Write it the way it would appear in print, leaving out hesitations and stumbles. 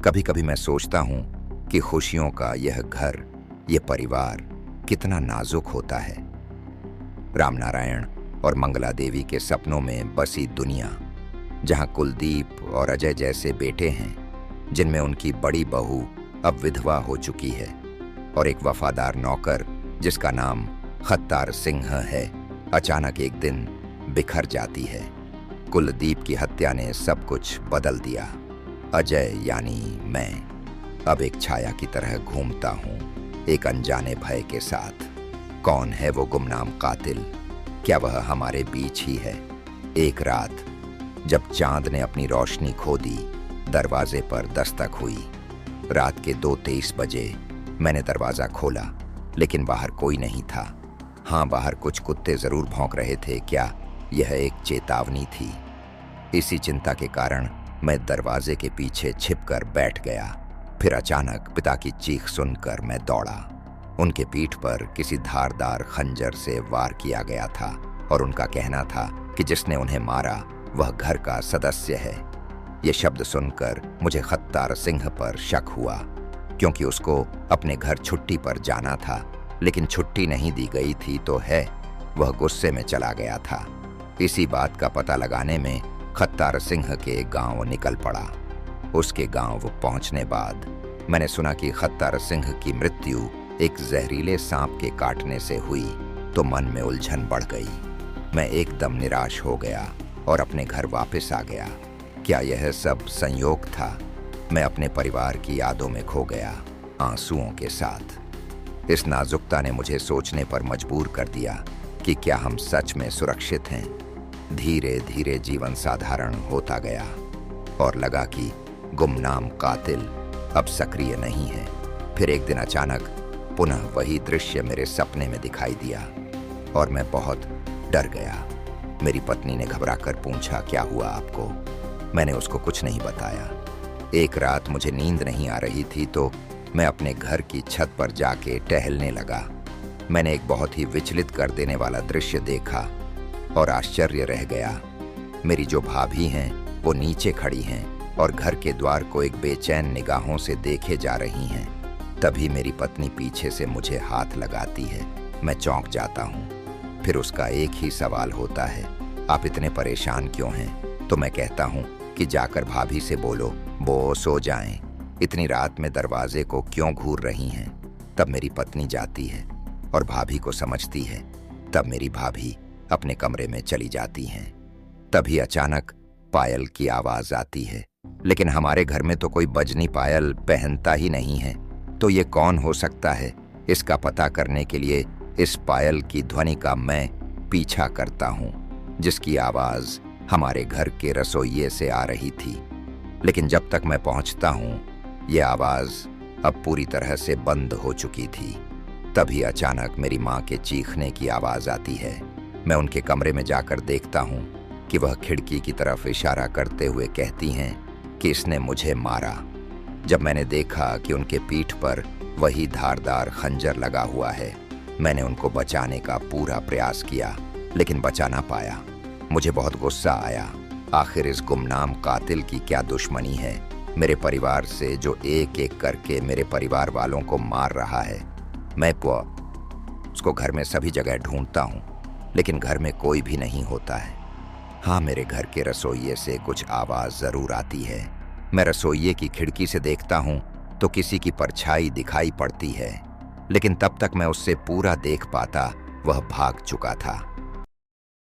कभी कभी मैं सोचता हूँ कि खुशियों का यह घर, यह परिवार कितना नाजुक होता है। रामनारायण और मंगला देवी के सपनों में बसी दुनिया, जहाँ कुलदीप और अजय जैसे बेटे हैं, जिनमें उनकी बड़ी बहू अब विधवा हो चुकी है, और एक वफादार नौकर जिसका नाम खत्तार सिंह है, अचानक एक दिन बिखर जाती है। कुलदीप की हत्या ने सब कुछ बदल दिया। अजय यानी मैं अब एक छाया की तरह घूमता हूँ, एक अनजाने भय के साथ। कौन है वो गुमनाम कातिल? क्या वह हमारे बीच ही है? एक रात जब चांद ने अपनी रोशनी खो दी, दरवाजे पर दस्तक हुई। रात के 2:23 बजे मैंने दरवाजा खोला, लेकिन बाहर कोई नहीं था। हाँ, बाहर कुछ कुत्ते जरूर भौंक रहे थे। क्या यह एक चेतावनी थी? इसी चिंता के कारण मैं दरवाजे के पीछे छिपकर बैठ गया। फिर अचानक पिता की चीख सुनकर मैं दौड़ा। उनके पीठ पर किसी धारदार खंजर से वार किया गया था, और उनका कहना था कि जिसने उन्हें मारा वह घर का सदस्य है। ये शब्द सुनकर मुझे खत्तार सिंह पर शक हुआ, क्योंकि उसको अपने घर छुट्टी पर जाना था, लेकिन छुट्टी नहीं दी गई थी तो वह गुस्से में चला गया था। इसी बात का पता लगाने में खत्तार सिंह के गांव निकल पड़ा। उसके गांव पहुंचने बाद मैंने सुना कि खत्तार सिंह की मृत्यु एक जहरीले सांप के काटने से हुई, तो मन में उलझन बढ़ गई। मैं एकदम निराश हो गया और अपने घर वापस आ गया। क्या यह सब संयोग था? मैं अपने परिवार की यादों में खो गया, आंसुओं के साथ। इस नाजुकता ने मुझे सोचने पर मजबूर कर दिया कि क्या हम सच में सुरक्षित हैं। धीरे धीरे जीवन साधारण होता गया, और लगा कि गुमनाम कातिल अब सक्रिय नहीं है। फिर एक दिन अचानक पुनः वही दृश्य मेरे सपने में दिखाई दिया, और मैं बहुत डर गया। मेरी पत्नी ने घबराकर पूछा, क्या हुआ आपको? मैंने उसको कुछ नहीं बताया। एक रात मुझे नींद नहीं आ रही थी, तो मैं अपने घर की छत पर जाके टहलने लगा। मैंने एक बहुत ही विचलित कर देने वाला दृश्य देखा और आश्चर्य रह गया। मेरी जो भाभी हैं वो नीचे खड़ी हैं और घर के द्वार को एक बेचैन निगाहों से देखे जा रही हैं। तभी मेरी पत्नी पीछे से मुझे हाथ लगाती है। मैं चौंक जाता हूँ। फिर उसका एक ही सवाल होता है, आप इतने परेशान क्यों हैं? तो मैं कहता हूँ कि जाकर भाभी से बोलो वो सो जाएं। इतनी रात में दरवाजे को क्यों घूर रही हैं? तब मेरी पत्नी जाती है और भाभी को समझती है। तब मेरी भाभी अपने कमरे में चली जाती हैं। तभी अचानक पायल की आवाज आती है, लेकिन हमारे घर में तो कोई बजनी पायल पहनता ही नहीं है। तो ये कौन हो सकता है? इसका पता करने के लिए इस पायल की ध्वनि का मैं पीछा करता हूँ, जिसकी आवाज हमारे घर के रसोइये से आ रही थी। लेकिन जब तक मैं पहुंचता हूँ, ये आवाज अब पूरी तरह से बंद हो चुकी थी। तभी अचानक मेरी माँ के चीखने की आवाज आती है। मैं उनके कमरे में जाकर देखता हूँ कि वह खिड़की की तरफ इशारा करते हुए कहती हैं कि इसने मुझे मारा। जब मैंने देखा कि उनके पीठ पर वही धारदार खंजर लगा हुआ है, मैंने उनको बचाने का पूरा प्रयास किया, लेकिन बचा ना पाया। मुझे बहुत गुस्सा आया। आखिर इस गुमनाम कातिल की क्या दुश्मनी है मेरे परिवार से, जो एक एक करके मेरे परिवार वालों को मार रहा है। मैं उसको घर में सभी जगह ढूंढता हूँ, लेकिन घर में कोई भी नहीं होता है। हाँ, मेरे घर के रसोइये से कुछ आवाज जरूर आती है। मैं रसोइये की खिड़की से देखता हूँ तो किसी की परछाई दिखाई पड़ती है, लेकिन तब तक मैं उससे पूरा देख पाता वह भाग चुका था।